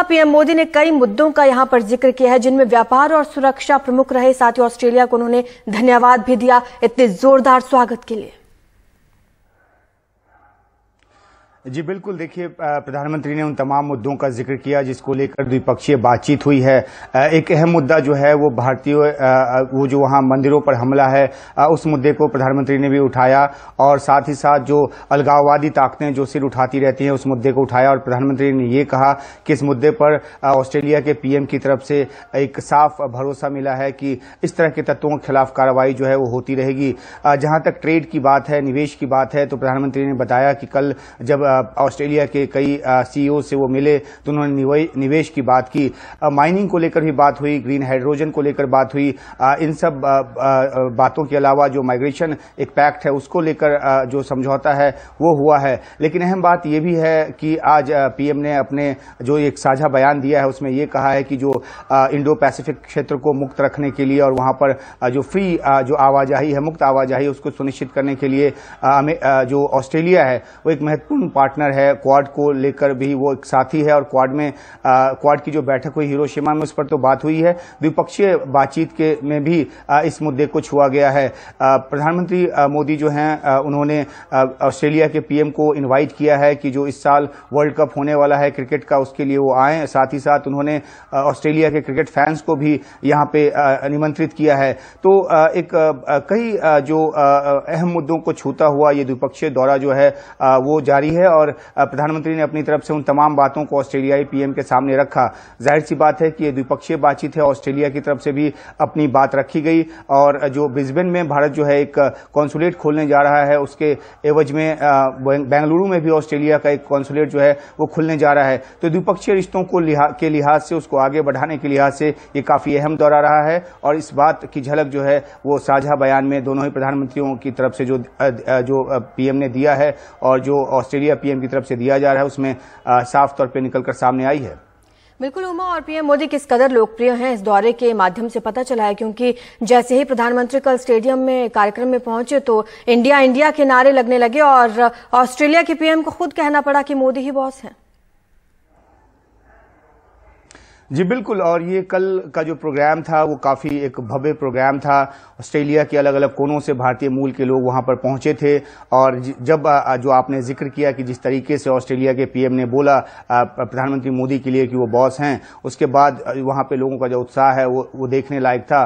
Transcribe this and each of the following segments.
PM Modi ने कई मुद्दों का यहां पर जिक्र किया है, जिनमें व्यापार और सुरक्षा प्रमुख रहे। साथ ही ऑस्ट्रेलिया को उन्होंने धन्यवाद भी दिया इतने जोरदार स्वागत के लिए। जी बिल्कुल, देखिए प्रधानमंत्री ने उन तमाम मुद्दों का जिक्र किया जिसको लेकर द्विपक्षीय बातचीत हुई है। एक अहम मुद्दा जो है वो भारतीय वो जो वहाँ मंदिरों पर हमला है, उस मुद्दे को प्रधानमंत्री ने भी उठाया और साथ ही साथ जो अलगाववादी ताकतें जो सिर उठाती रहती हैं उस मुद्दे को उठाया। और प्रधानमंत्री ने ये कहा कि इस मुद्दे पर ऑस्ट्रेलिया के पीएम की तरफ से एक साफ भरोसा मिला है कि इस तरह के तत्वों के खिलाफ कार्रवाई जो है वो होती रहेगी। जहाँ तक ट्रेड की बात है, निवेश की बात है, तो प्रधानमंत्री ने बताया कि कल जब ऑस्ट्रेलिया के कई सीईओ से वो मिले तो उन्होंने निवेश की बात की, माइनिंग को लेकर भी बात हुई, ग्रीन हाइड्रोजन को लेकर बात हुई। इन सब बातों के अलावा जो माइग्रेशन एक पैक्ट है उसको लेकर जो समझौता है वो हुआ है। लेकिन अहम बात यह भी है कि आज पीएम ने अपने जो एक साझा बयान दिया है उसमें ये कहा है कि जो इंडो पैसिफिक क्षेत्र को मुक्त रखने के लिए और वहां पर जो फ्री जो आवाजाही है, मुक्त आवाजाही, उसको सुनिश्चित करने के लिए जो ऑस्ट्रेलिया है वो एक महत्वपूर्ण पार्टनर है। क्वाड को लेकर भी वो एक साथी है और क्वाड की जो बैठक हुई हिरोशिमा में उस पर तो बात हुई है। द्विपक्षीय बातचीत के में भी इस मुद्दे को छुआ गया है। प्रधानमंत्री मोदी जो हैं उन्होंने ऑस्ट्रेलिया के पीएम को इनवाइट किया है कि जो इस साल वर्ल्ड कप होने वाला है क्रिकेट का, उसके लिए वो आए। साथ ही साथ उन्होंने ऑस्ट्रेलिया के क्रिकेट फैंस को भी यहाँ पे निमंत्रित किया है। तो एक कई जो अहम मुद्दों को छूता हुआ ये द्विपक्षीय दौरा जो है वो जारी है और प्रधानमंत्री ने अपनी तरफ से उन तमाम बातों को ऑस्ट्रेलियाई पीएम के सामने रखा। जाहिर सी बात है कि ये द्विपक्षीय बातचीत है, ऑस्ट्रेलिया की तरफ से भी अपनी बात रखी गई और जो ब्रिस्बेन में भारत जो है एक कॉन्सुलेट खोलने जा रहा है उसके एवज में बेंगलुरु में भी ऑस्ट्रेलिया का एक कॉन्सुलेट जो है वो खुलने जा रहा है। तो द्विपक्षीय रिश्तों को के लिहाज से, उसको आगे बढ़ाने के लिहाज से ये काफी अहम दौरा रहा है और इस बात की झलक जो है वो साझा बयान में दोनों ही प्रधानमंत्रियों की तरफ से जो पीएम ने दिया है और जो ऑस्ट्रेलिया पीएम की तरफ से दिया जा रहा है उसमें साफ तौर पे निकलकर सामने आई है। बिल्कुल उमा, और पीएम मोदी किस कदर लोकप्रिय हैं इस दौरे के माध्यम से पता चला है, क्योंकि जैसे ही प्रधानमंत्री कल स्टेडियम में कार्यक्रम में पहुंचे तो इंडिया इंडिया के नारे लगने लगे और ऑस्ट्रेलिया के पीएम को खुद कहना पड़ा कि मोदी ही बॉस हैं। जी बिल्कुल, और ये कल का जो प्रोग्राम था वो काफ़ी एक भव्य प्रोग्राम था। ऑस्ट्रेलिया के अलग अलग कोनों से भारतीय मूल के लोग वहां पर पहुंचे थे और जब जो आपने जिक्र किया कि जिस तरीके से ऑस्ट्रेलिया के पीएम ने बोला प्रधानमंत्री मोदी के लिए कि वो बॉस हैं, उसके बाद वहां पे लोगों का जो उत्साह है वो देखने लायक था।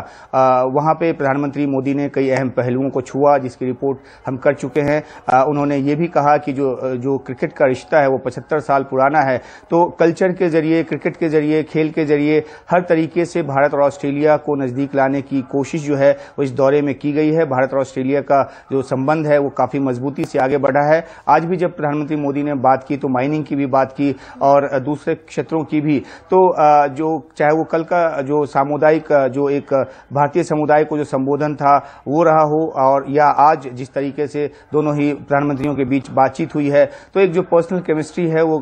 वहां पे प्रधानमंत्री मोदी ने कई अहम पहलुओं को छुआ जिसकी रिपोर्ट हम कर चुके हैं। उन्होंने ये भी कहा कि जो क्रिकेट का रिश्ता है वो 75 साल पुराना है, तो कल्चर के जरिए, क्रिकेट के जरिए, खेल के जरिए हर तरीके से भारत और ऑस्ट्रेलिया को नजदीक लाने की कोशिश जो है वो इस दौरे में की गई है। भारत और ऑस्ट्रेलिया का जो संबंध है वो काफी मजबूती से आगे बढ़ा है। आज भी जब प्रधानमंत्री मोदी ने बात की तो माइनिंग की भी बात की और दूसरे क्षेत्रों की भी। तो जो चाहे वो कल का जो सामुदायिक जो एक भारतीय समुदाय को जो संबोधन था वो रहा हो और या आज जिस तरीके से दोनों ही प्रधानमंत्रियों के बीच बातचीत हुई है, तो एक जो पर्सनल केमिस्ट्री है वो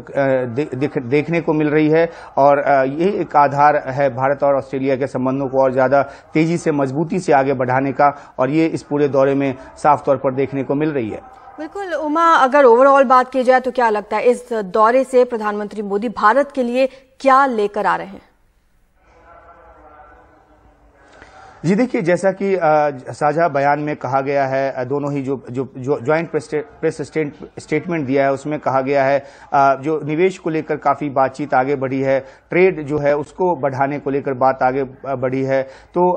देखने को मिल रही है और ये एक आधार है भारत और ऑस्ट्रेलिया के संबंधों को और ज्यादा तेजी से, मजबूती से आगे बढ़ाने का, और ये इस पूरे दौरे में साफ तौर पर देखने को मिल रही है। बिल्कुल उमा, अगर ओवरऑल बात की जाए तो क्या लगता है इस दौरे से प्रधानमंत्री मोदी भारत के लिए क्या लेकर आ रहे हैं? जी देखिए, जैसा कि साझा बयान में कहा गया है, दोनों ही जो ज्वाइंट प्रेस स्टेटमेंट दिया है उसमें कहा गया है जो निवेश को लेकर काफी बातचीत आगे बढ़ी है, ट्रेड जो है उसको बढ़ाने को लेकर बात आगे बढ़ी है। तो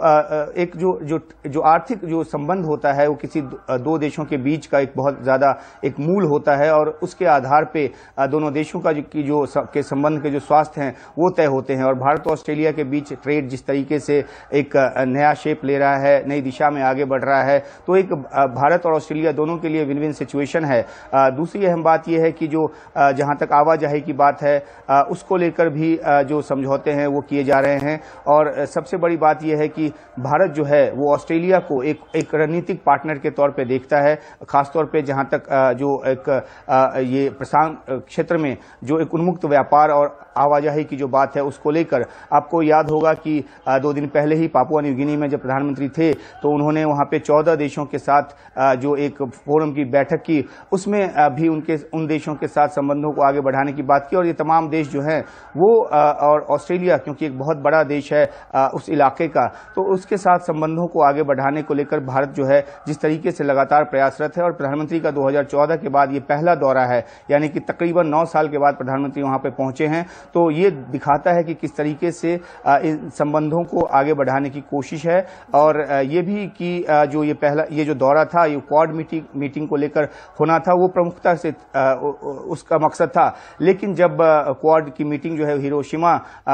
एक जो आर्थिक जो संबंध होता है वो किसी दो देशों के बीच का एक बहुत ज्यादा एक मूल होता है और उसके आधार पे दोनों देशों का के संबंध के जो स्वास्थ्य हैं वो तय होते हैं। और भारत और ऑस्ट्रेलिया के बीच ट्रेड जिस तरीके से एक नया शेप ले रहा है, नई दिशा में आगे बढ़ रहा है, तो एक भारत और ऑस्ट्रेलिया दोनों के लिए विन विन सिचुएशन है। दूसरी अहम बात यह है कि जो जहां तक आवाजाही की बात है उसको लेकर भी जो समझौते हैं वो किए जा रहे हैं और सबसे बड़ी बात यह है कि भारत जो है वो ऑस्ट्रेलिया को एक रणनीतिक पार्टनर के तौर पे देखता है, खासतौर पे जहां तक जो एक ये प्रशांत क्षेत्र में जो एक उन्मुक्त व्यापार और आवाजाही की जो बात है उसको लेकर आपको याद होगा कि 2 दिन पहले ही पापुआ न्यू गिनी में जब प्रधानमंत्री थे तो उन्होंने वहां पे 14 देशों के साथ जो एक फोरम की बैठक की, उसमें भी उन देशों के साथ संबंधों को आगे बढ़ाने की बात की। और ये तमाम देश जो हैं वो और ऑस्ट्रेलिया, क्योंकि एक बहुत बड़ा देश है उस इलाके का, तो उसके साथ संबंधों को आगे बढ़ाने को लेकर भारत जो है जिस तरीके से लगातार प्रयासरत है। और प्रधानमंत्री का 2014 के बाद ये पहला दौरा है, यानी कि तकरीबन 9 साल के बाद प्रधानमंत्री वहां पे पहुंचे हैं। तो ये दिखाता है कि किस तरीके से इन संबंधों को आगे बढ़ाने की कोशिश है। और ये भी कि जो ये जो दौरा था, ये क्वाड मीटिंग को लेकर होना था, वो प्रमुखता से उसका मकसद था। लेकिन जब क्वाड की मीटिंग जो है हिरोशिमा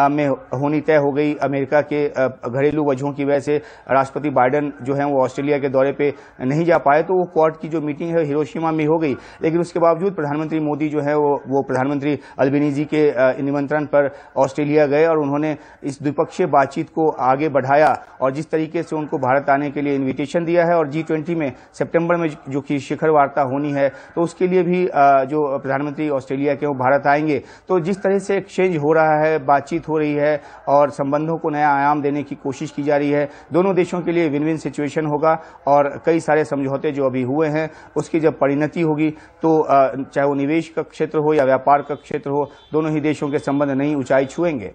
में होनी तय हो गई, अमेरिका के घरेलू वजहों की वजह से राष्ट्रपति बाइडेन जो है वो ऑस्ट्रेलिया के दौरे पे नहीं जा पाए, तो वो क्वाड की जो मीटिंग है हिरोशिमा में हो गई। लेकिन उसके बावजूद प्रधानमंत्री मोदी जो है वो प्रधानमंत्री अल्बेनीजी के निमंत्रण पर ऑस्ट्रेलिया गए और उन्होंने इस द्विपक्षीय बातचीत को आगे बढ़ाया। और जिस तरीके से उनको भारत आने के लिए इन्विटेशन दिया है, और G20 में सितंबर में जो कि शिखर वार्ता होनी है, तो उसके लिए भी जो प्रधानमंत्री ऑस्ट्रेलिया के वो भारत आएंगे। तो जिस तरह से एक्सचेंज हो रहा है, बातचीत हो रही है और संबंधों को नया आयाम देने की कोशिश की जा रही है, दोनों देशों के लिए विन विन सिचुएशन होगा। और कई सारे समझौते जो अभी हुए हैं उसकी जब परिणति होगी तो चाहे वो निवेश का क्षेत्र हो या व्यापार का क्षेत्र हो, दोनों ही देशों के संबंध नई ऊंचाई छुएंगे।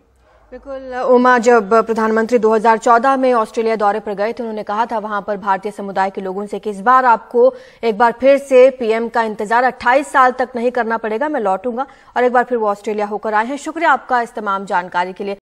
बिल्कुल उमा, जब प्रधानमंत्री 2014 में ऑस्ट्रेलिया दौरे पर गए थे, उन्होंने कहा था वहां पर भारतीय समुदाय के लोगों से कि इस बार आपको एक बार फिर से पीएम का इंतजार 28 साल तक नहीं करना पड़ेगा, मैं लौटूंगा। और एक बार फिर वो ऑस्ट्रेलिया होकर आए हैं। शुक्रिया आपका इस तमाम जानकारी के लिए।